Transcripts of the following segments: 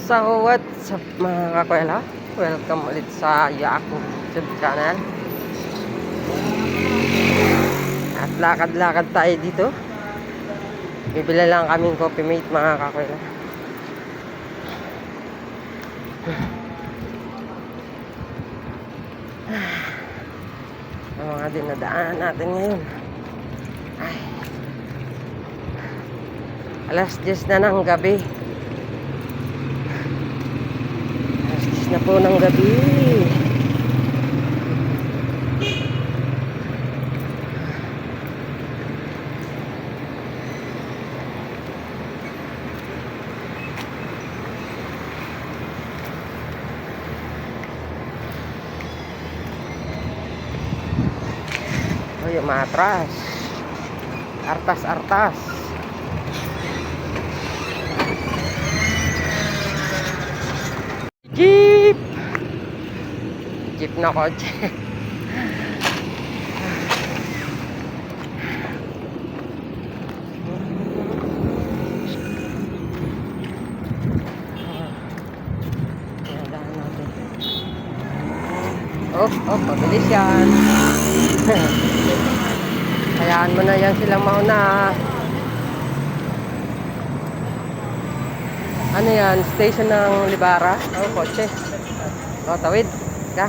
So what's up mga kakwela? Welcome ulit sa Yaku YouTube channel. At lakad-lakad tayo dito. Bibili lang kaming coffee mate mga kakwela. Ang mga dinadaan natin ngayon. Ay. Alas 10 na ng gabi. Na po ng gabi. Oh, yung matras. Artas-artas. Jeep! Jeep na kotse. Mabilis yan. Hayaan mo na yan silang mauna. Ano yan? Station ng Libara? Kotse. Tawid. Ka?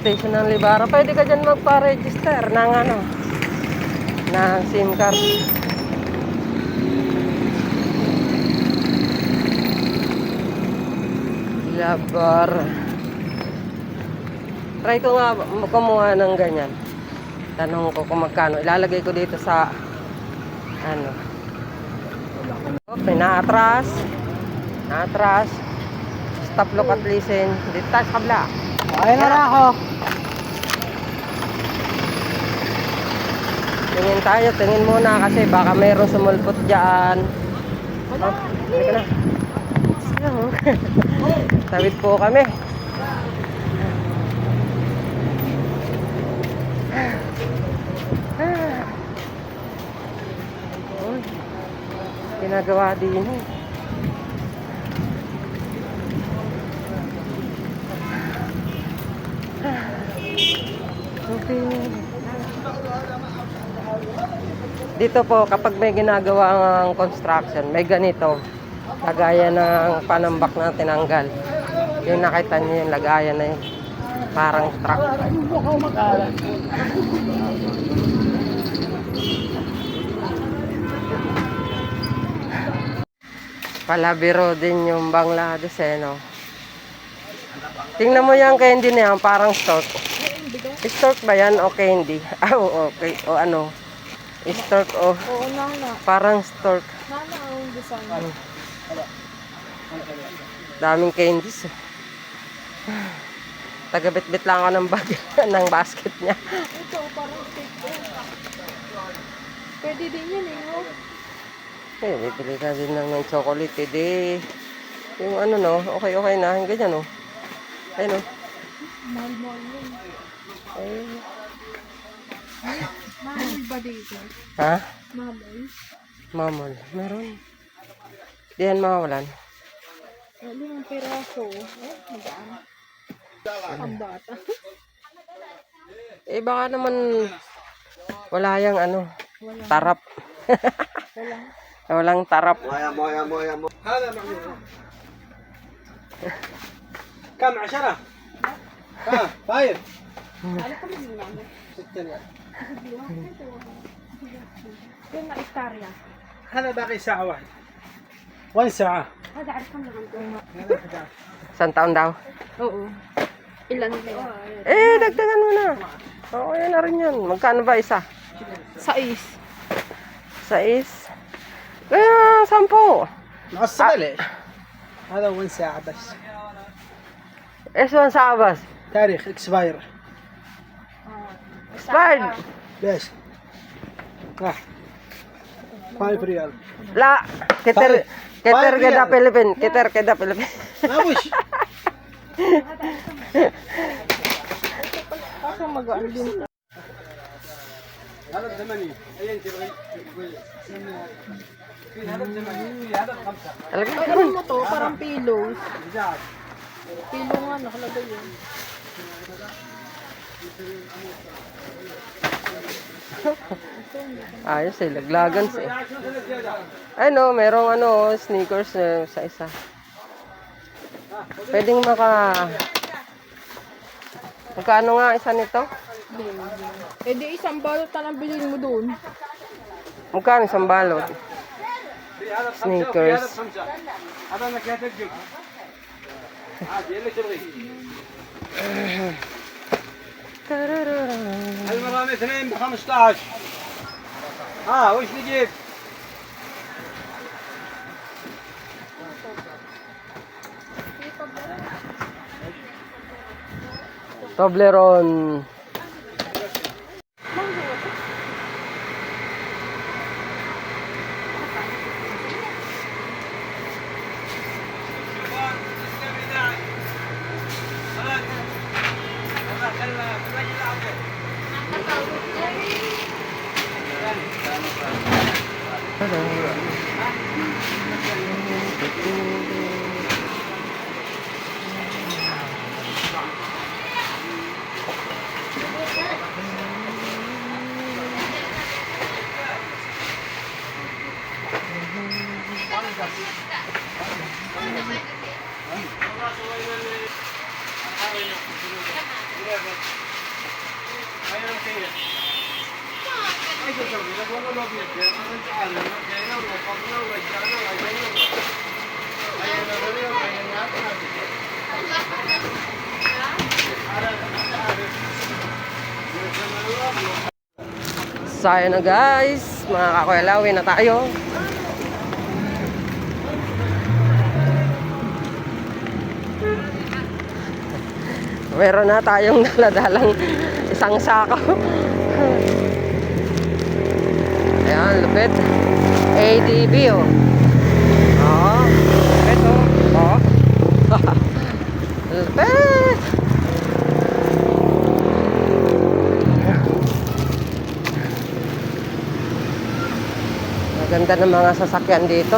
Station ng Libara. Pwede ka dyan magpa-register ng ng SIM card. Labar. Try ko nga kumuha ng ganyan. Tanong ko kung magkano. Ilalagay ko dito sa okay, naatras. Stop, look at listen. Dito tayo sa kabla. Ay na ako. Tingin muna kasi baka mayroong sumulpot dyan. Hindi ka na. Tawid po kami. Ginagawa din eh. Okay. Dito po kapag may ginagawa ng construction, may ganito. Lagayan ng panambak na tinanggal. Yung nakita niyo yung lagayan na yun. Parang truck. Palabiro din yung Bangladesh no. Tingnan mo yung candy na yan, parang stork. Stork ba yan o candy? Okay. O ano? Stork o. Oo, nana. Parang stork. Nana ang design. Daming candies. Tagabit-bit lang ako ng bag ng basket niya. Ito, parang steak. Pwede din yun no? Bibili ka din ng chocolate, di. Yung okay na. Yung ganyan, no. Ayun, no. Mahal yun. Ayun. Mahal ba dito? Ha? Mamol. Meron. Di yan mawawalan. Ano yung peraso? Magaan. Ang bata. Baka naman wala yung tarap. Walang tarap. مويه هذا معلوم كم 10 ها طيب Yung na-istarya. هذا باقي ساعه واحده وين ساعه Hada, alis kang lang. Isang taon daw. Oo. Ilan ba? Dagdagan mo na. Oo, yan na rin yan. Magkano ba isa? 6. 6. Kaya 10. نقص ليش هذا وين ساعه بس S1 sa abas. تاريخ اكسباير Expired. ليش راح 5 ريال La. Keter keda Philippine. Keter keda Philippine. ما وش Kaso magaan din. هذا الثمانية أي أنت بغي في هذا الثمانية في هذا الخمسة Talaga. Ano mo to? Parang pillows. رجعت Pillow nga, nakalagay yun. Ayos eh, laglagans eh. 11 زيادة Ano, merong ano, sneakers sa isa. Pwedeng Magkano nga isa nito? Eh di isang balot na lang bilhin mo doon. Magkano isang balot? في هذا الخمسة وفي Sneakers. هذا الخمسة هذا أنا كاتب جوج عادي اللي تبغي المرامي 2 ب 15 ها وش نجيب؟ Toblerone. Sayang na guys, mga kakwela, uwi na tayo. Meron na tayong daladalang isang sako. Ayan, lupit. ADB oh. Oo, lupit oh. Oo. Lupit. Maganda ng mga sasakyan dito.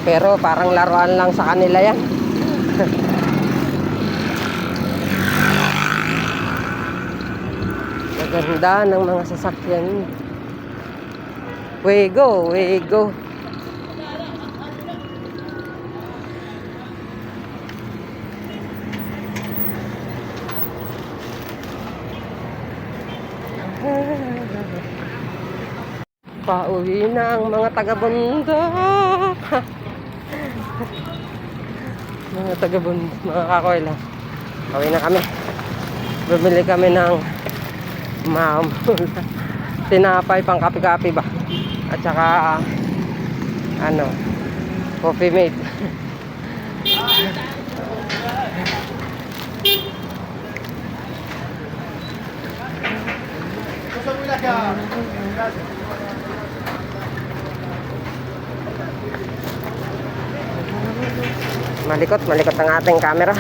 Pero parang laruan lang sa kanila yan. Maganda ng mga sasakyan. We go, we go. Pauwi na ang mga taga-bundok. Mga taga-bundok, mga kakoy lang. Pauwi na kami. Bumili kami ng tinapay pang kape-kape ba? At saka coffee mate. Malikot ang ating camera.